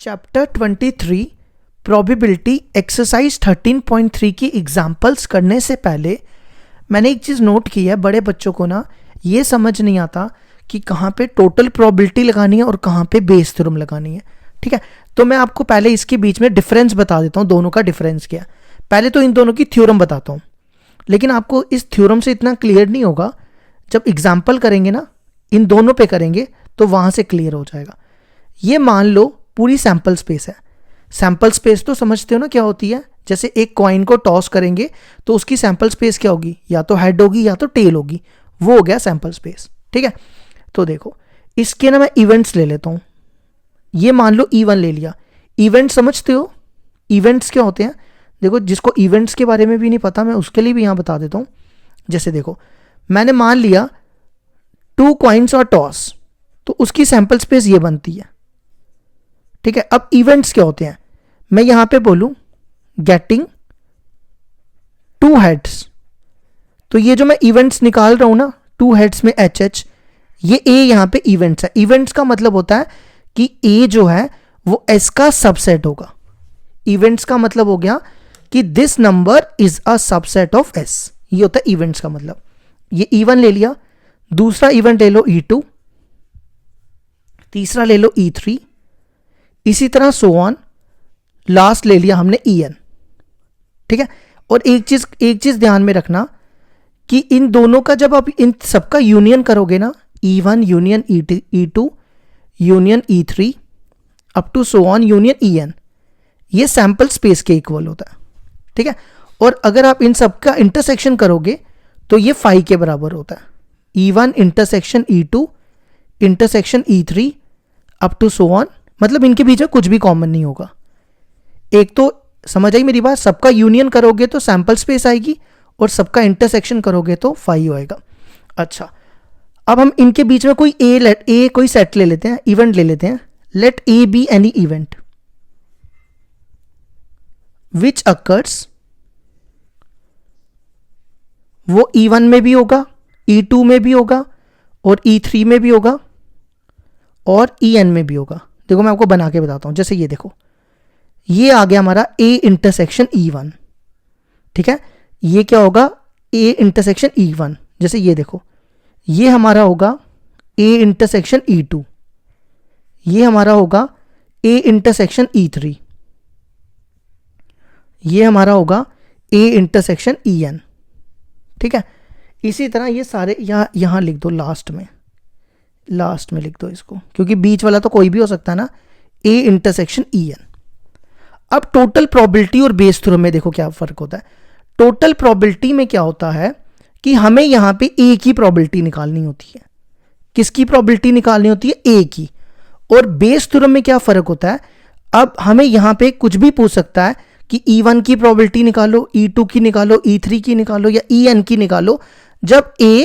Chapter 23 probability exercise 13.3 की examples करने से पहले मैंने एक चीज़ नोट की है। बड़े बच्चों को ना ये समझ नहीं आता कि कहाँ पे टोटल प्रोबेबिलिटी लगानी है और कहाँ पे बेस थ्योरम लगानी है। ठीक है, तो मैं आपको पहले इसके बीच में डिफरेंस बता देता हूँ, दोनों का डिफरेंस क्या है। पहले तो इन दोनों की थ्योरम बताता हूँ, लेकिन आपको इस थ्योरम से इतना क्लियर नहीं होगा। जब एग्जाम्पल करेंगे ना, इन दोनों पे करेंगे तो वहाँ से क्लियर हो जाएगा। ये मान लो पूरी सैम्पल स्पेस है। सैम्पल स्पेस तो समझते हो ना क्या होती है। जैसे एक कॉइन को टॉस करेंगे तो उसकी सैम्पल स्पेस क्या होगी, या तो हेड होगी या तो टेल होगी। वो हो गया सैम्पल स्पेस। ठीक है, तो देखो इसके ना मैं इवेंट्स ले लेता हूँ। ये मान लो E1 ले लिया। इवेंट समझते हो, इवेंट्स क्या होते हैं। देखो जिसको इवेंट्स के बारे में भी नहीं पता, मैं उसके लिए भी यहाँ बता देता हूँ। जैसे देखो मैंने मान लिया 2 कॉइन्स और टॉस, तो उसकी सैम्पल स्पेस ये बनती है। ठीक है, अब इवेंट्स क्या होते हैं, मैं यहां पे बोलूं गेटिंग 2 हेड्स, तो ये जो मैं इवेंट्स निकाल रहा हूं ना 2 हेड्स में HH, ये A यहां पे इवेंट्स है। इवेंट्स का मतलब होता है कि A जो है वो S का सबसेट होगा। इवेंट्स का मतलब हो गया कि this number is a subset of S, ये होता है इवेंट्स का मतलब। ये E1 ले लिया, दूसरा इवेंट ले लो E2, तीसरा ले लो E3, इसी तरह सो ऑन, लास्ट ले लिया हमने EN। ठीक है, और एक चीज ध्यान में रखना कि इन दोनों का जब आप इन सबका यूनियन करोगे ना, E1 union E2 union E3 up to so on union EN, ये सैंपल स्पेस के इक्वल होता है। ठीक है, और अगर आप इन सबका इंटरसेक्शन करोगे तो ये 5 के बराबर होता है। E1 intersection E2 intersection E3 up to so on, मतलब इनके बीच में कुछ भी कॉमन नहीं होगा। एक तो समझ आई मेरी बात, सबका यूनियन करोगे तो सैंपल स्पेस आएगी और सबका इंटरसेक्शन करोगे तो 5 आएगा। अच्छा, अब हम इनके बीच में कोई ए कोई सेट ले लेते हैं, इवेंट ले लेते हैं। Let A be any event which occurs, वो E1 में भी होगा, E2 में भी होगा और E3 में भी होगा और EN में भी होगा। देखो मैं आपको बना के बताता हूं। जैसे ये देखो, ये आ गया हमारा A इंटरसेक्शन E1। ठीक है, ये क्या होगा A इंटरसेक्शन E1। जैसे ये देखो, ये हमारा होगा A इंटरसेक्शन E2, ये हमारा होगा A इंटरसेक्शन E3, ये हमारा होगा A इंटरसेक्शन EN। ठीक है, इसी तरह ये सारे यहां लिख दो, लास्ट में लिख दो इसको, क्योंकि बीच वाला तो कोई भी हो सकता है ना, A इंटरसेक्शन EN। अब टोटल प्रोबेबिलिटी और बेस थ्योरम में देखो क्या फर्क होता है। टोटल प्रोबेबिलिटी में क्या होता है कि हमें यहां पे A की प्रोबेबिलिटी निकालनी होती है। किसकी प्रोबेबिलिटी निकालनी होती है, A की। और बेस थ्योरम में क्या फर्क होता है, अब हमें यहां पे कुछ भी पूछ सकता है कि E1 की प्रोबेबिलिटी निकालो, E2 की निकालो, E3 की निकालो या EN की निकालो, जब A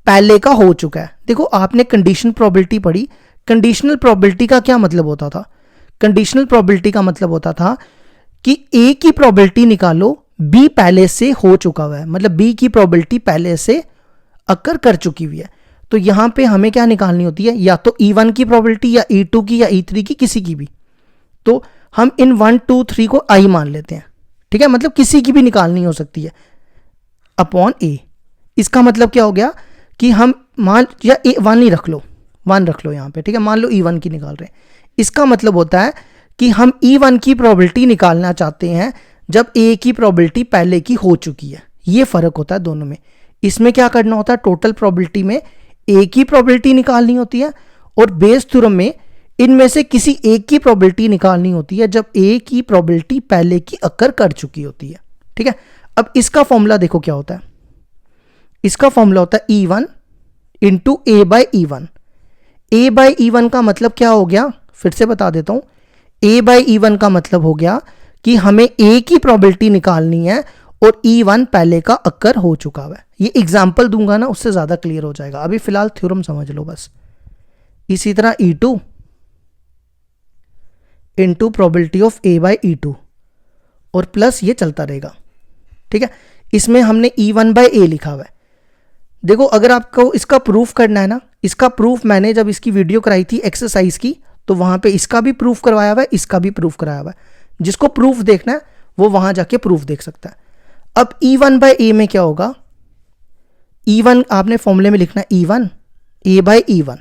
पहले का हो चुका है। देखो आपने कंडीशनल प्रोबेबिलिटी पढ़ी। कंडीशनल प्रोबेबिलिटी का क्या मतलब होता था, कंडीशनल प्रोबेबिलिटी का मतलब होता था कि A की प्रोबेबिलिटी निकालो, B पहले से हो चुका हुआ है, मतलब B की प्रोबेबिलिटी पहले से अकर कर चुकी हुई है। तो यहां पे हमें क्या निकालनी होती है, या तो E1 की प्रोबेबिलिटी या E2 की या E3 की, किसी की भी। तो हम इन 1 2 3 को I मान लेते हैं। ठीक है, मतलब किसी की भी निकालनी हो सकती है अपॉन A। इसका मतलब क्या हो गया कि हम मान या 1 ही रख लो, 1 रख लो यहाँ पे। ठीक है, मान लो E1 की निकाल रहे हैं। इसका मतलब होता है कि हम E1 की प्रोबेबिलिटी निकालना चाहते हैं जब A की प्रोबेबिलिटी पहले की हो चुकी है। ये फर्क होता है दोनों में। इसमें क्या करना होता है, टोटल प्रोबेबिलिटी में A की प्रोबेबिलिटी निकालनी होती है और बेस थ्योरम में इनमें से किसी एक की प्रोबेबिलिटी निकालनी होती है जब A की प्रोबेबिलिटी पहले की अकर कर चुकी होती है। ठीक है, अब इसका फॉर्मूला देखो क्या होता है। इसका फॉर्मूला होता है E1 into A by E1। A by E1 का मतलब क्या हो गया, फिर से बता देता हूं। A बाई E1 का मतलब हो गया कि हमें A की प्रोबेबिलिटी निकालनी है और E1 पहले का अकर हो चुका है। ये एग्जाम्पल दूंगा ना, उससे ज्यादा क्लियर हो जाएगा। अभी फिलहाल थ्योरम समझ लो बस। इसी तरह E2 into probability of A by E2 और प्लस ये चलता रहेगा। ठीक है, इसमें हमने E1 बाई A लिखा हुआ है। देखो अगर आपको इसका प्रूफ करना है ना, इसका प्रूफ मैंने जब इसकी वीडियो कराई थी एक्सरसाइज की, तो वहां पे इसका भी प्रूफ करवाया हुआ है, इसका भी प्रूफ कराया हुआ है। जिसको प्रूफ देखना है वो वहां जाके प्रूफ देख सकता है। अब E1 बाय ए में क्या होगा, E1 आपने फॉर्मूले में लिखना है E1 A बाय E1,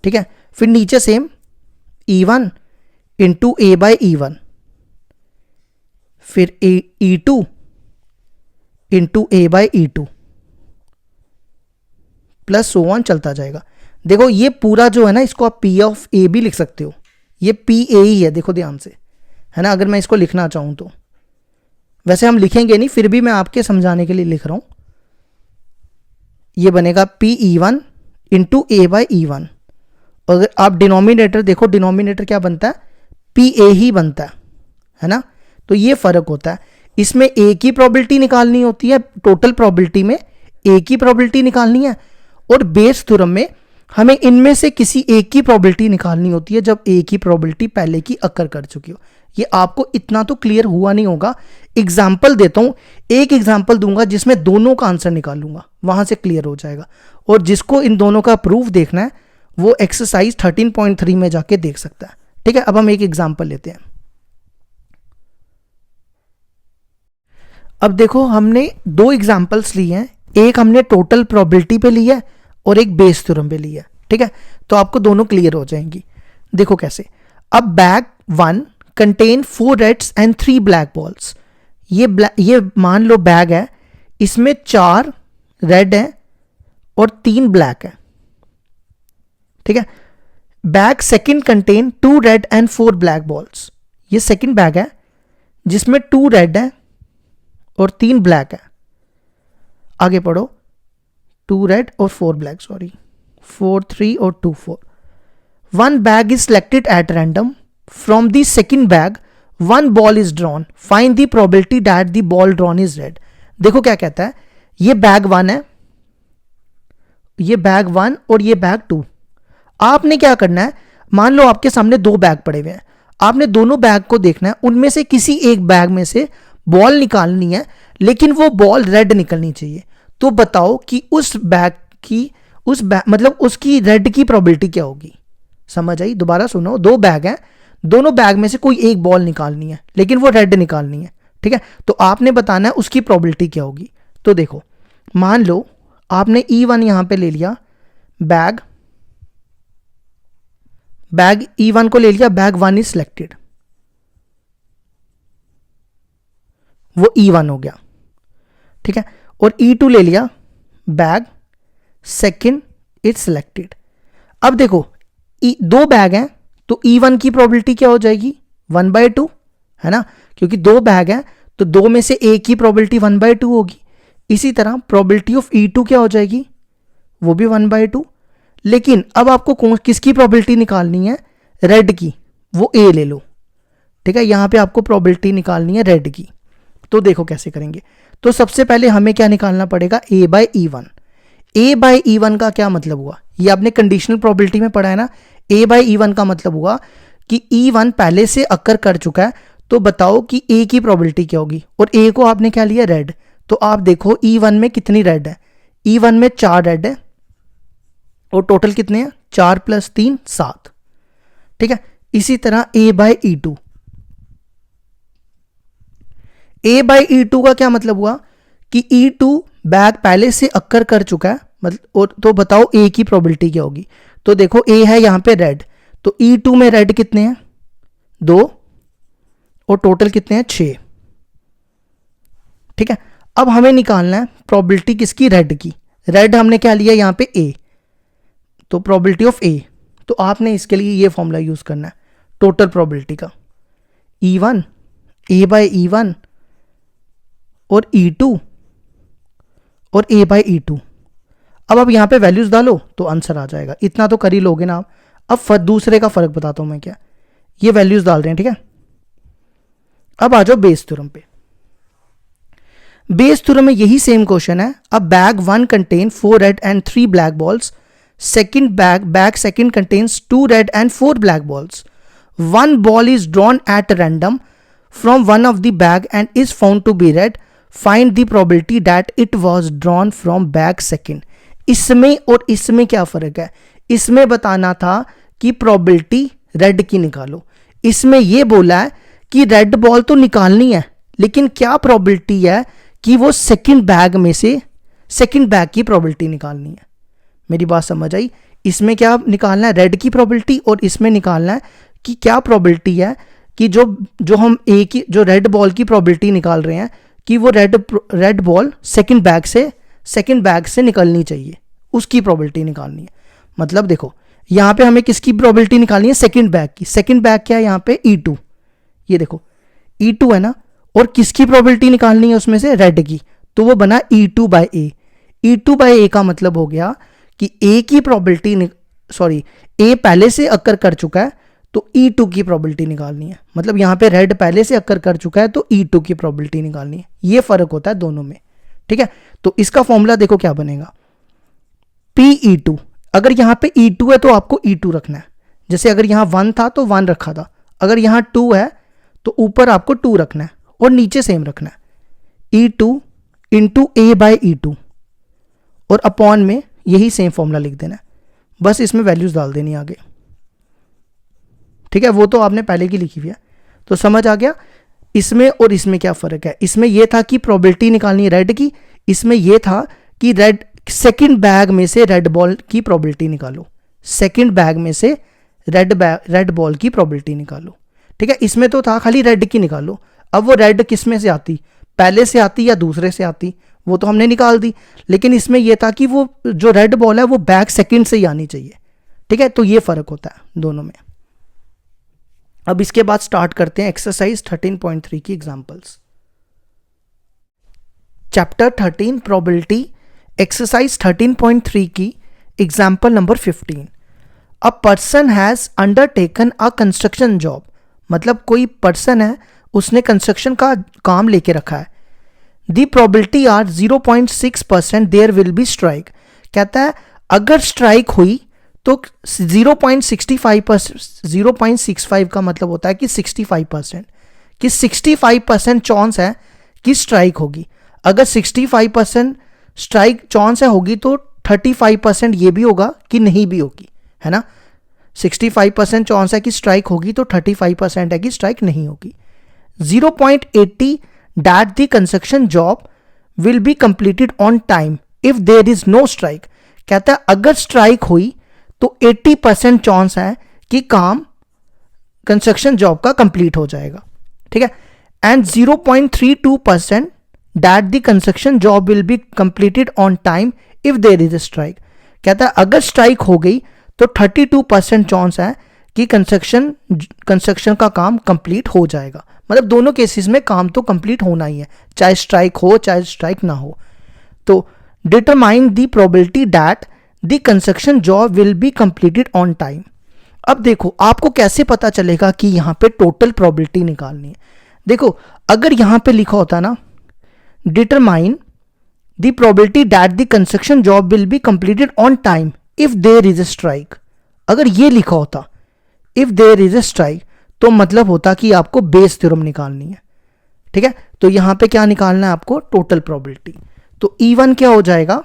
ठीक है। फिर नीचे same E1 into A bye E1, फिर E2 into A by E2 plus so on चलता जाएगा। देखो ये पूरा जो है ना, इसको आप P ऑफ A भी लिख सकते हो, ये PA ही है, देखो ध्यान से, है ना। अगर मैं इसको लिखना चाहूं तो, वैसे हम लिखेंगे नहीं, फिर भी मैं आपके समझाने के लिए लिख रहा हूं। ये बनेगा PE1 into A bye E1। अगर आप डिनोमिनेटर देखो, डिनोमिनेटर क्या बनता है, PA ही बनता है ना। तो ये फर्क होता है, इसमें A की प्रोबेबिलिटी निकालनी होती है, टोटल प्रोबेबिलिटी में A की प्रोबेबिलिटी निकालनी है, और बेस थ्योरम में हमें इनमें से किसी एक की प्रोबेबिलिटी निकालनी होती है जब A की प्रोबेबिलिटी पहले की अकर कर चुकी हो। ये आपको इतना तो क्लियर हुआ नहीं होगा। एग्जाम्पल देता हूं, एक एग्जाम्पल दूंगा जिसमें दोनों का आंसर निकालूंगा, वहां से क्लियर हो जाएगा। और जिसको इन दोनों का प्रूफ देखना है वो एक्सरसाइज 13.3 में जाके देख सकता है, ठीक है। अब हम एक एग्जाम्पल लेते हैं। अब देखो हमने दो एग्जाम्पल्स लिए हैं, एक हमने टोटल प्रोबेबिलिटी पे लिया है और एक बेस थ्योरम पे लिया है, ठीक है। तो आपको दोनों क्लियर हो जाएंगी। देखो कैसे। अब bag 1 contain 4 reds and 3 black balls. ये मान लो बैग है, इसमें 4 रेड है और 3 ब्लैक है, ठीक है। Bag second contain 2 red and 4 black balls. ये सेकंड बैग है जिसमें 2 रेड है और 3 ब्लैक है। आगे पढ़ो, 2 रेड और 4 ब्लैक, सॉरी 4 3 और 2 4। 1 bag is selected eight random from the second bag, 1 ball is drawn, find the probability that the ball drawn is red. देखो क्या कहता है, ये बैग 1 है, ये बैग 1 और ये बैग 2। आपने क्या करना है, मान लो आपके सामने 2 बैग पड़े हुए हैं, आपने दोनों बैग को देखना है, उनमें से किसी एक बैग में से बॉल निकालनी है, लेकिन वो बॉल रेड निकलनी चाहिए। तो बताओ कि उस बैग की मतलब उसकी रेड की प्रोबेबिलिटी क्या होगी। समझ आई? दोबारा सुनो, 2 बैग हैं, दोनों बैग में से कोई एक बॉल निकालनी है, लेकिन वो रेड निकालनी है, ठीक है। तो आपने बताना है उसकी प्रोबेबिलिटी क्या होगी। तो देखो, मान लो आपने E1 यहां पे ले लिया, बैग E1 को ले लिया, बैग 1 इज सिलेक्टेड, वो E1 हो गया, ठीक है। और E2 ले लिया, बैग सेकंड इज सिलेक्टेड। अब देखो 2 बैग हैं, तो E1 की प्रोबेबिलिटी क्या हो जाएगी, 1/2, है ना, क्योंकि 2 बैग हैं तो 2 में से एक की प्रोबेबिलिटी 1/2 होगी। इसी तरह प्रोबेबिलिटी ऑफ E2 क्या हो जाएगी, वो भी 1/2। लेकिन अब आपको किसकी प्रोबेबिलिटी निकालनी है, रेड की, वो A ले लो, ठीक है। यहां पे आपको प्रोबेबिलिटी निकालनी है रेड की। तो देखो कैसे करेंगे। तो सबसे पहले हमें क्या निकालना पड़ेगा, A bye E1। A bye E1 का क्या मतलब हुआ, ये आपने कंडीशनल प्रोबेबिलिटी में पढ़ा है ना। A बाय E1 का मतलब हुआ कि E1 पहले से अकर कर चुका है, तो बताओ कि A की प्रोबेबिलिटी क्या होगी। और A को आपने क्या लिया, रेड। तो आप देखो E1 में कितनी रेड है, E1 में 4 रेड है, और टोटल कितने हैं, 4 + 3 7, ठीक है। इसी तरह A by E2, A by E2 का क्या मतलब हुआ कि E2 बैग पहले से अक्कर कर चुका है, मतलब, तो बताओ A की प्रोबेबिलिटी क्या होगी। तो देखो A है यहां पे रेड, तो E2 में रेड कितने हैं, 2, और टोटल कितने हैं, 6, ठीक है। अब हमें निकालना है प्रोबेबिलिटी किसकी, रेड की। रेड हमने क्या लिया यहां पे A, तो प्रोबेबिलिटी ऑफ A। तो आपने इसके लिए ये फॉर्मूला यूज करना है टोटल प्रोबेबिलिटी का, E1 A बाय E1 और E2 और A बाय E2। अब आप यहां पे वैल्यूज डालो तो आंसर आ जाएगा, इतना तो कर ही लोगे ना आप। अब दूसरे का फर्क बताता हूं मैं क्या, ये वैल्यूज डाल रहे हैं, ठीक है। अब आ जाओ बेस थ्योरम पे। बेस थ्योरम में यही सेम क्वेश्चन है। अब bag 1 contain 4 red and 3 black balls, second bag second contains 2 red and 4 black balls, 1 ball is drawn at random from one of the bag and is found to be red, find the probability that it was drawn from bag second. इसमें और इसमें क्या फर्क है, इसमें बताना था कि प्रोबेबिलिटी रेड की निकालो। इसमें ये बोला है कि रेड बॉल तो निकालनी है, लेकिन क्या प्रोबेबिलिटी है कि वो सेकंड बैग में से सेकंड बैग की प्रोबेबिलिटी निकालनी है। मेरी बात समझ आई? इसमें क्या निकालना है? रेड की प्रोबेबिलिटी, और इसमें निकालना है कि क्या प्रोबेबिलिटी है कि जो हम एक ही जो रेड बॉल की प्रोबेबिलिटी निकाल रहे हैं कि वो रेड बॉल सेकंड बैग से निकलनी चाहिए, उसकी प्रोबेबिलिटी निकालनी है। मतलब देखो यहाँ पे हमें किसकी प्रोबेबिलिटी निकालनी है? सेकंड बैग की। सेकंड बैग क्या है यहाँ पे? E2। ये देखो E2 है ना, और किसकी प्रोबेबिलिटी निकालनी है उसमें से? रेड की। तो वो बना E2/A। E2/A का मतलब हो गया कि A की प्रोबेबिलिटी A पहले से अकर कर चुका है तो E2 की प्रोबेबिलिटी निकालनी है। मतलब यहाँ पे रेड पहले से अकर कर चुका है तो E2 की प्रोबेबिलिटी निकालनी है। ये फर्क होता है दोनों में, ठीक है। तो इसका फॉर्मूला देखो क्या बनेगा, PE2। अगर यहाँ पे E2 है तो आपको E2 रखना है। जैसे अगर यहाँ 1 था तो 1 रखा था, अगर यहाँ 2 है तो ऊपर आपको 2 रखना है और नीचे सेम रखना है। E2 इंटू A/E2 और अपॉन में यही सेम फॉर्मूला लिख देना है, बस इसमें वैल्यूज डाल देनी आगे, ठीक है। वो तो आपने पहले की लिखी हुई है, तो समझ आ गया इसमें और इसमें क्या फर्क है। इसमें यह था कि प्रोबेबिलिटी निकालनी है रेड की, इसमें यह था कि रेड सेकंड बैग में से रेड बॉल की प्रोबेबिलिटी निकालो। सेकंड बैग में से रेड बॉल की प्रोबेबिलिटी निकालो, ठीक है। इसमें तो था खाली रेड की निकालो। अब वो रेड किस में से आती, पहले से आती या दूसरे से आती, वो तो हमने निकाल दी। लेकिन इसमें यह था कि वो जो रेड बॉल है वो बैग सेकंड से ही आनी चाहिए, ठीक है। तो ये फर्क होता है दोनों में। अब इसके बाद स्टार्ट करते हैं एक्सरसाइज 13.3 की एग्जांपल्स। चैप्टर 13 प्रोबेबिलिटी, एक्सरसाइज 13.3 की example number 15। A person has undertaken a construction job. मतलब कोई पर्सन है, उसने कंस्ट्रक्शन का काम लेके रखा है। The probability are 0.6% there will be strike. कहता है अगर स्ट्राइक हुई तो 0.65 का मतलब होता है कि 65%, कि 65% चांस है कि स्ट्राइक होगी। अगर 65% स्ट्राइक चांस है होगी तो 35% ये भी होगा कि नहीं भी होगी, है ना। 65% चांस है कि स्ट्राइक होगी तो 35% है कि स्ट्राइक नहीं होगी। 0.80 that the construction job will be completed on time if there is no strike। कहता है अगर स्ट्राइक हुई तो 80% चांस है कि काम कंस्ट्रक्शन जॉब का कंप्लीट हो जाएगा, ठीक है। And 0.32% that the construction job will be completed on time if there is a strike। कहता है अगर स्ट्राइक हो गई तो 32% चांस है कि कंस्ट्रक्शन का काम कंप्लीट हो जाएगा। मतलब दोनों केसेस में काम तो कंप्लीट होना ही है, चाहे स्ट्राइक हो चाहे स्ट्राइक ना हो। तो determine the probability that the construction job will be completed on time. अब देखो आपको कैसे पता चलेगा कि यहाँ पे टोटल प्रोबेबिलिटी निकालनी है। देखो अगर यहाँ पे लिखा होता ना determine the probability that the construction job will be completed on time if there is a strike, अगर ये लिखा होता if there is a strike तो मतलब होता कि आपको बेस थ्योरम निकालनी है, ठीक है। तो यहां पे क्या निकालना है आपको? Total probability. तो E1 क्या हो जाएगा?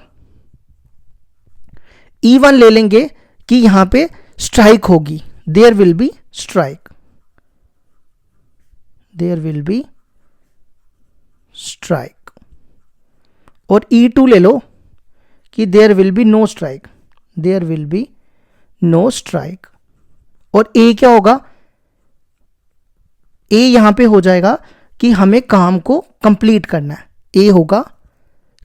E1 ले लेंगे कि यहां पे स्ट्राइक होगी, there will be strike, there will be strike. और E2 ले लो कि there will be no strike, there will be no strike. और A क्या होगा? A यहां पे हो जाएगा कि हमें काम को कंप्लीट करना है। A होगा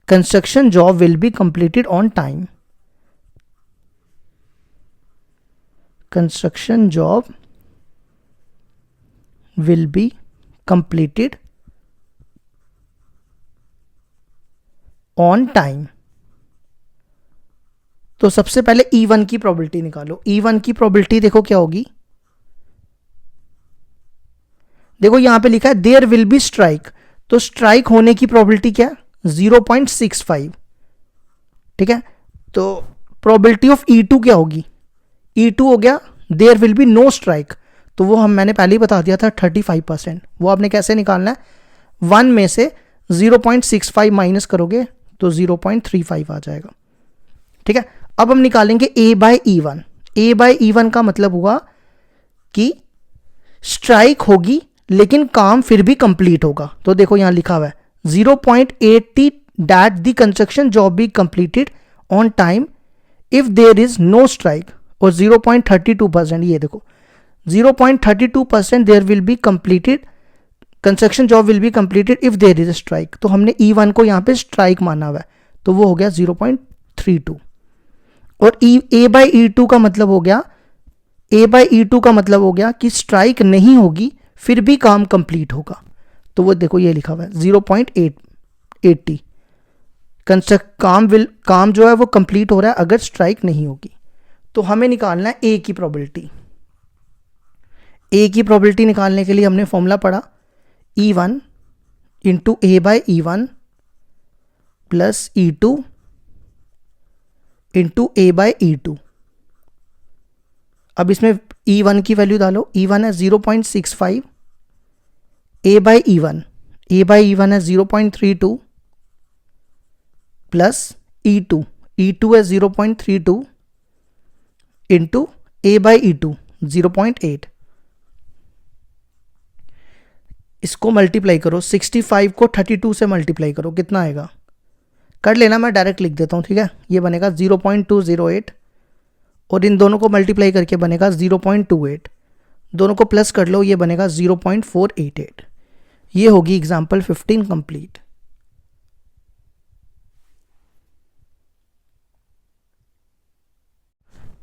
construction job will be completed on time, construction job will be completed on time. तो सबसे पहले E1 की प्रोबेबिलिटी निकालो। E1 की प्रोबेबिलिटी देखो क्या होगी, देखो यहां पे लिखा है देयर विल बी स्ट्राइक, तो स्ट्राइक होने की प्रोबेबिलिटी क्या है? 0.65, ठीक है। तो प्रोबेबिलिटी ऑफ E2 क्या होगी? E2 हो गया there will be no strike, तो वो मैंने पहले ही बता दिया था 35%। वो आपने कैसे निकालना है? 1 में से 0.65 माइनस करोगे तो 0.35 आ जाएगा, ठीक है। अब हम निकालेंगे A/E1। A by E one का मतलब हुआ कि स्ट्राइक होगी लेकिन काम फिर भी कंप्लीट होगा। तो देखो यहां लिखा हुआ है 0.80 that the construction job be completed on time if there is no strike, और 0.32%, ये देखो 0.32% there will be completed, construction job will be completed if there is strike. तो हमने E1 को यहाँ पे स्ट्राइक माना हुआ है, तो वो हो गया 0.32। और ए बाई ई टू का मतलब हो गया, ए बाई ई टू का मतलब हो गया कि स्ट्राइक नहीं होगी फिर भी काम कंप्लीट होगा। तो वो देखो ये लिखा हुआ है 0.80 काम जो है वो कंप्लीट हो रहा है अगर स्ट्राइक नहीं होगी। तो हमें निकालना है ए की प्रोबेबिलिटी। ए की प्रोबेबिलिटी निकालने के लिए हमने फॉर्मूला पढ़ा E1 into A by E one plus E2 into A by E two. अब इसमें E1 की वैल्यू डालो, E1 है 0.65, ए बाई ई वन है 0.32 प्लस E2 है 0.32 into A by E two 0.8। इसको मल्टीप्लाई करो, 65 को 32 से मल्टीप्लाई करो, कितना आएगा कर लेना, मैं डायरेक्ट लिख देता हूँ, ठीक है। ये बनेगा 0.208 और इन दोनों को मल्टीप्लाई करके बनेगा 0.28, दोनों को प्लस कर लो, ये बनेगा 0.488। ये होगी एग्जाम्पल 15 कंप्लीट।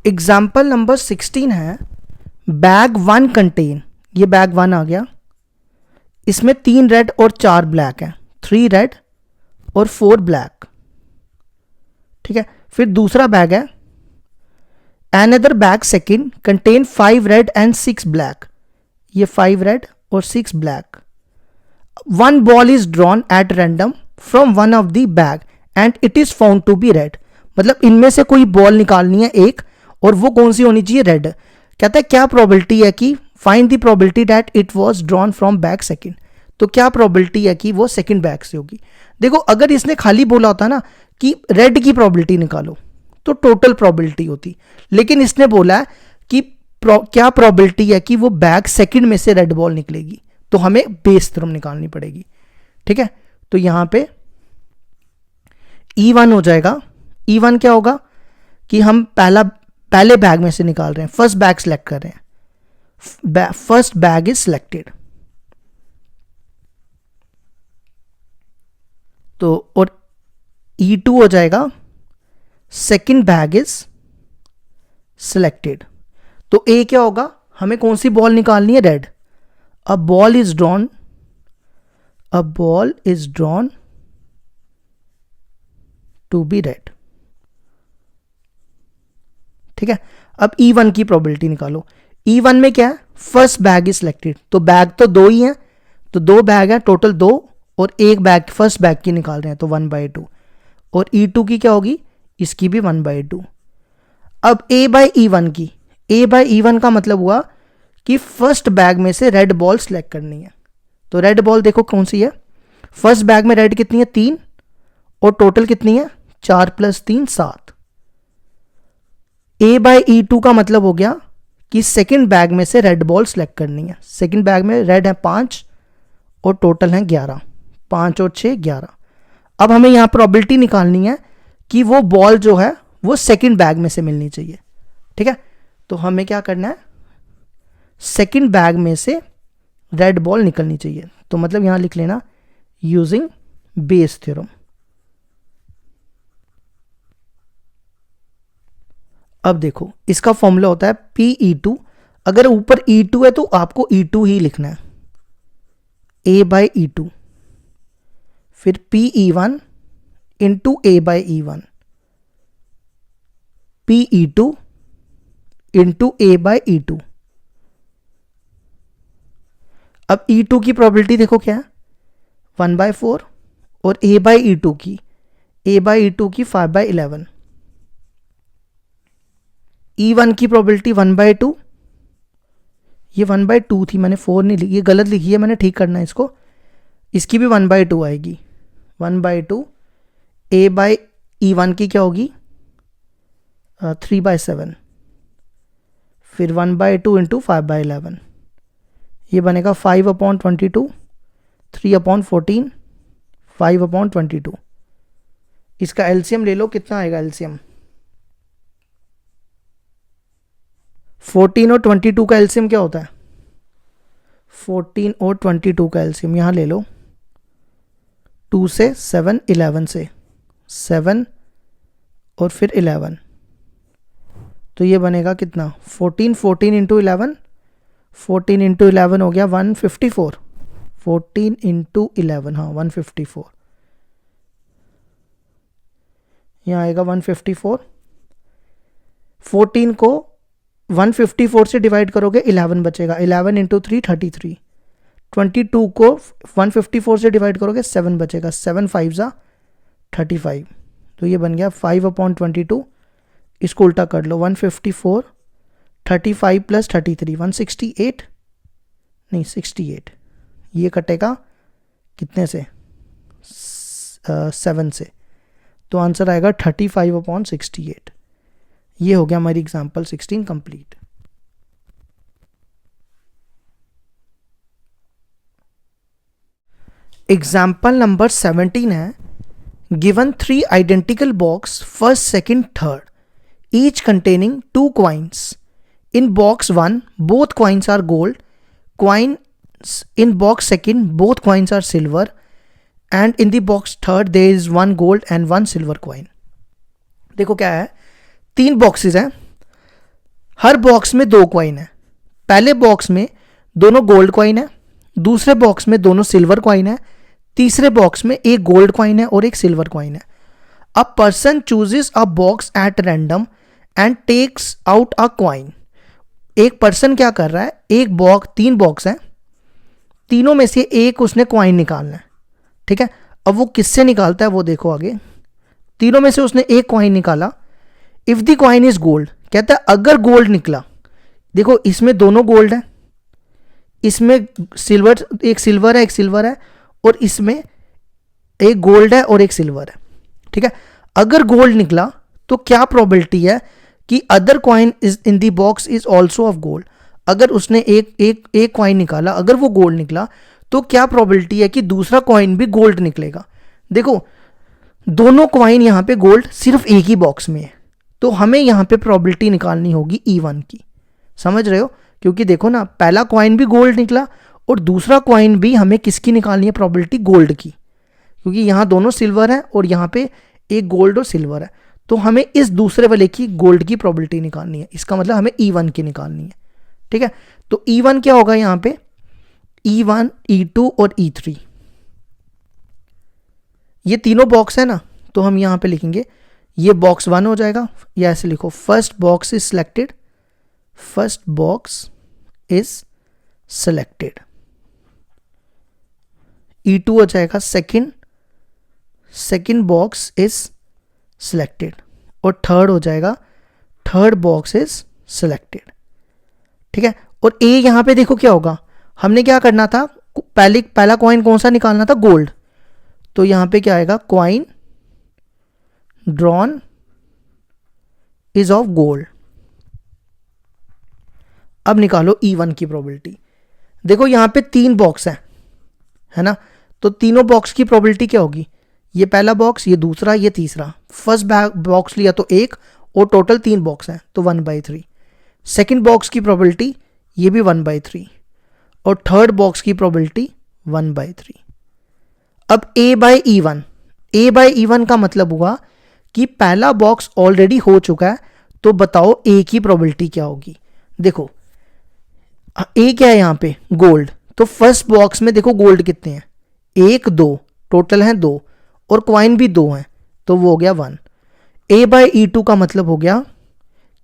एग्जाम्पल नंबर 16 है बैग 1 कंटेन, ये बैग 1 आ गया, इसमें 3 रेड और 4 ब्लैक है, 3 रेड और 4 ब्लैक, ठीक है। फिर दूसरा बैग है Another bag second contain 5 red and 6 black, ये 5 red और 6 black। One ball is drawn at random from one of the bag and it is found to be red, मतलब इनमें से कोई बॉल निकालनी है एक और वो कौन सी होनी चाहिए, रेड। कहता है क्या प्रोबेबिलिटी है कि find the probability that it was drawn from bag second, तो क्या प्रोबेबिलिटी है कि वो सेकंड बैग से होगी। देखो अगर इसने खाली बोला होता ना कि रेड की प्रोबेबिलिटी निकालो तो टोटल प्रोबेबिलिटी होती, लेकिन इसने बोला है कि क्या प्रोबेबिलिटी है कि वो बैग सेकंड में से रेड बॉल निकलेगी, तो हमें बेस थ्योरम निकालनी पड़ेगी, ठीक है। तो यहां पे E1 हो जाएगा, E1 क्या होगा कि हम पहले बैग में से निकाल रहे हैं, फर्स्ट बैग सेलेक्ट कर रहे हैं, फर्स्ट बैग इज सिलेक्टेड, तो और E2 हो जाएगा सेकेंड बैग इज सिलेक्टेड। तो ए क्या होगा, हमें कौन सी बॉल निकालनी है, red. A ball is drawn to be red, ठीक है। अब E1 की प्रोबेबिलिटी निकालो, E1 में क्या है, फर्स्ट बैग इज सिलेक्टेड, तो बैग तो 2 ही है, तो 2 बैग है टोटल 2 और एक बैग फर्स्ट बैग की निकाल रहे हैं तो 1/2, और E2 की क्या होगी, इसकी भी 1/2। अब ए बाई ई वन का मतलब हुआ कि फर्स्ट बैग में से रेड बॉल सेलेक्ट करनी है, तो रेड बॉल देखो कौन सी है, फर्स्ट बैग में रेड कितनी है 3 और टोटल कितनी है 4 + 3 7। ए बाई ई टू का मतलब हो गया कि सेकंड बैग में से रेड बॉल सेलेक्ट करनी है, सेकंड बैग में रेड है 5 और टोटल है 11, 5 और 6 11। अब हमें यहां प्रोबेबिलिटी निकालनी है कि वो बॉल जो है वो सेकंड बैग में से मिलनी चाहिए, ठीक है। तो हमें क्या करना है, सेकंड बैग में से रेड बॉल निकलनी चाहिए, तो मतलब यहां लिख लेना यूजिंग बेस थ्योरम। अब देखो इसका फॉर्मूला होता है PE2, अगर ऊपर E2 है तो आपको E2 ही लिखना है, A बाई E2 फिर PE1 into A by E1 PE2 into A by E2। अब E2 की प्रोबेबिलिटी देखो क्या है 1/4 और A बाई E2 की 5/11। E1 की प्रोबेबिलिटी 1/2, ये 1/2 थी, मैंने 4 नहीं लिखी, ये गलत लिखी है, मैंने ठीक करना है इसको, इसकी भी 1/2 आएगी, 1/2। A बाई E1 की क्या होगी 3/7, फिर 1/2 इंटू 5/11, ये बनेगा 5/22, 3/14, 5/22। इसका एलसीएम ले लो, कितना आएगा एलसीएम? 14 और 22 का एलसीएम क्या होता है? 14 और 22 का एलसीएम यहाँ ले लो, 2 से 7, 11 से 7 और फिर 11, तो ये बनेगा कितना? 14 इंटू 11, 14 इंटू 11 हो गया 154, 14 इंटू 11, हाँ 154, यहाँ आएगा 154। 14 को 154 से डिवाइड करोगे 11 बचेगा, 11 इंटू 3 33, 22 को 154 से डिवाइड करोगे 7 बचेगा, 7 5 जा 35, तो ये बन गया 5/22। इसको उल्टा कर लो, 154, 35 प्लस 33, 168, नहीं 68, ये कटेगा कितने से? 7 से, तो आंसर आएगा 35/68। ये हो गया हमारी एग्जाम्पल 16 कंप्लीट। एग्जाम्पल नंबर 17 है, given 3 identical box, first second third, each containing 2 coins. In box 1 both coins are gold, coins in box 2 both coins are silver, and in the box 3 there is 1 gold and 1 silver coin. देखो क्या है, 3 boxes हैं, हर box में 2 coin है। पहले box में दोनों gold coin है, दूसरे बॉक्स में दोनों सिल्वर कॉइन है, तीसरे बॉक्स में एक गोल्ड कॉइन है और एक सिल्वर कॉइन है। A person chooses a box at random and takes out a coin. एक पर्सन क्या कर रहा है, एक बॉक्स, 3 बॉक्स हैं, तीनों में से एक उसने कॉइन निकालना है, ठीक है। अब वो किससे निकालता है वो देखो आगे। तीनों में से उसने एक कॉइन निकाला, if the coin is gold, कहता है अगर गोल्ड निकला, देखो इसमें दोनों गोल्ड है, इसमें सिल्वर, एक सिल्वर है एक सिल्वर है, और इसमें एक गोल्ड है और एक सिल्वर है, ठीक है। अगर गोल्ड निकला तो क्या प्रोबेबिलिटी है कि other coin is in the box is also of gold. अगर उसने एक कॉइन निकाला, अगर वो गोल्ड निकला, तो क्या प्रोबेबिलिटी है कि दूसरा कॉइन भी गोल्ड निकलेगा। देखो दोनों कॉइन यहाँ पे गोल्ड सिर्फ एक ही बॉक्स में है, तो हमें यहाँ पे प्रोबेबिलिटी निकालनी होगी E1 की, समझ रहे हो। क्योंकि देखो ना, पहला कॉइन भी गोल्ड निकला और दूसरा कॉइन भी, हमें किसकी निकालनी है प्रोबेबिलिटी? गोल्ड की, क्योंकि यहाँ दोनों सिल्वर है और यहाँ पे एक गोल्ड और सिल्वर है, तो हमें इस दूसरे वाले की गोल्ड की प्रोबेबिलिटी निकालनी है। इसका मतलब हमें E1 की निकालनी है, ठीक है। तो E1 क्या होगा यहाँ पे? E1, E2 और E3, ये तीनों बॉक्स है ना, तो हम यहाँ पे लिखेंगे ये बॉक्स 1 हो जाएगा, या ऐसे लिखो, first box is selected, first box is selected. E2 हो जाएगा सेकंड बॉक्स इज सिलेक्टेड, और थर्ड हो जाएगा थर्ड बॉक्स इज सिलेक्टेड, ठीक है। और ए यहां पे देखो क्या होगा, हमने क्या करना था, पहला कॉइन कौन सा निकालना था? गोल्ड, तो यहां पे क्या आएगा? Coin drawn is of gold. अब निकालो E1 की प्रोबेबिलिटी। देखो यहां पे 3 बॉक्स है ना, तो तीनों बॉक्स की प्रोबेबिलिटी क्या होगी? ये पहला बॉक्स, ये दूसरा, ये तीसरा। फर्स्ट बॉक्स लिया तो 1, और टोटल 3 बॉक्स हैं तो 1/3। सेकंड बॉक्स की प्रोबेबिलिटी ये भी 1/3, और थर्ड बॉक्स की प्रोबेबिलिटी 1/3। अब A/E1 का मतलब हुआ कि पहला बॉक्स ऑलरेडी हो चुका है, तो बताओ A की प्रोबेबिलिटी क्या होगी। देखो A क्या है यहाँ पे? गोल्ड। तो फर्स्ट बॉक्स में देखो गोल्ड कितने हैं? 1 2, टोटल हैं 2, और कॉइन भी 2 हैं, तो वो हो गया 1। A/E2 का मतलब हो गया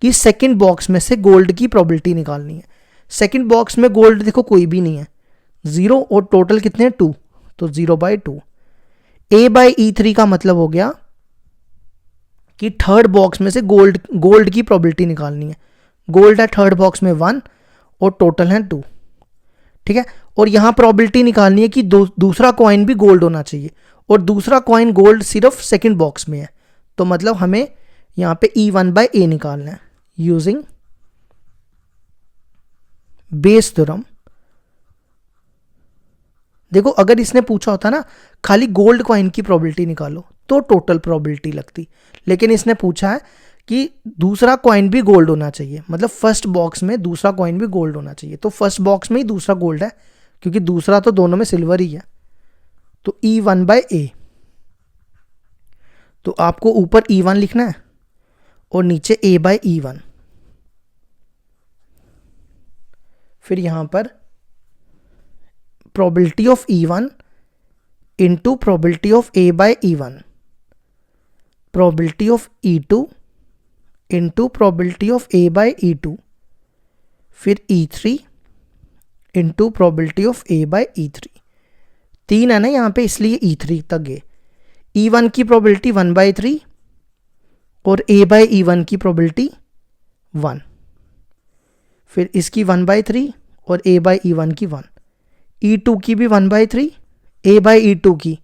कि सेकंड बॉक्स में से गोल्ड की प्रोबेबिलिटी निकालनी है। सेकंड बॉक्स में गोल्ड देखो कोई भी नहीं है, 0, और टोटल कितने हैं? 2, तो 0/2। A/E3 का मतलब हो गया कि थर्ड बॉक्स में से गोल्ड की प्रोबेबिलिटी निकालनी है। गोल्ड है थर्ड बॉक्स में 1, और टोटल है 2, ठीक है। और यहां प्रोबेबिलिटी निकालनी है कि दूसरा कॉइन भी गोल्ड होना चाहिए, और दूसरा कॉइन गोल्ड सिर्फ सेकंड बॉक्स में है, तो मतलब हमें यहां पे E1/A निकालना है यूजिंग बेस थ्योरम। देखो अगर इसने पूछा होता ना खाली गोल्ड कॉइन की प्रोबेबिलिटी निकालो तो टोटल प्रोबेबिलिटी लगती, लेकिन इसने पूछा है कि दूसरा कॉइन भी गोल्ड होना चाहिए, मतलब फर्स्ट बॉक्स में दूसरा कॉइन भी गोल्ड होना चाहिए, तो फर्स्ट बॉक्स में ही दूसरा गोल्ड है क्योंकि दूसरा तो दोनों में सिल्वर ही है। तो E1/A, तो आपको ऊपर E1 लिखना है और नीचे A/E1। फिर यहां पर probability of E1 into probability of A/E1, probability of E2 into probability of A/E2, फिर E3 into probability of A/E3। 3 है ना यहाँ पे, इसलिए E3 तक गए। E1 की प्रोबेबिलिटी 1/3 और A/E1 की प्रोबेबिलिटी 1, फिर इसकी 1/3 और A/E1 की 1, E2 की भी 1/3, A/E2 की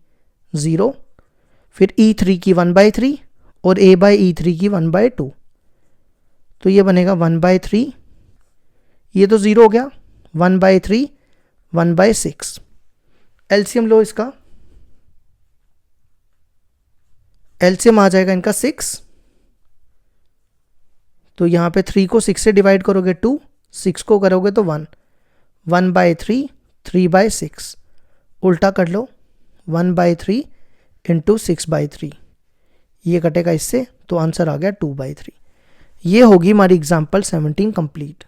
0, फिर E3 की 1/3 और A/E3 की 1/2, तो ये बनेगा 1/3, ये तो 0 हो गया, 1/3 1/6। एलसीएम लो इसका, एलसीएम आ जाएगा इनका 6, तो यहाँ पे 3 को 6 से डिवाइड करोगे 2, 6 को करोगे तो 1, 1/3 3/6, उल्टा कर लो 1/3 इंटू 6/3, ये कटेगा इससे, तो आंसर आ गया 2/3। ये होगी हमारी एग्जाम्पल 17 कंप्लीट।